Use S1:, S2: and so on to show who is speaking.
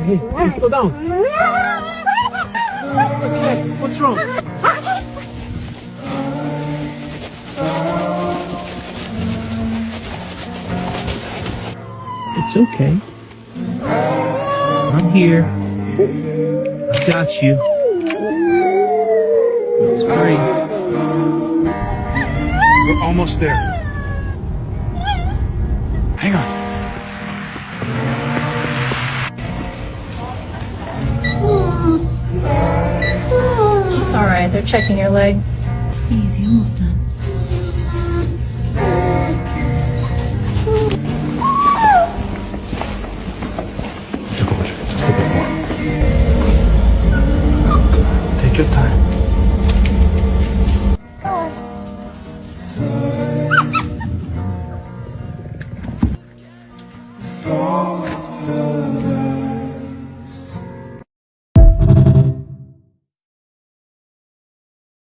S1: Hey, slow down. Okay, what's wrong? It's okay. I'm here. I got you. It's free.
S2: We're almost there. Hang on.
S3: It's all right. They're checking your leg. Easy, almost done.
S2: Just a bit more. Take your time.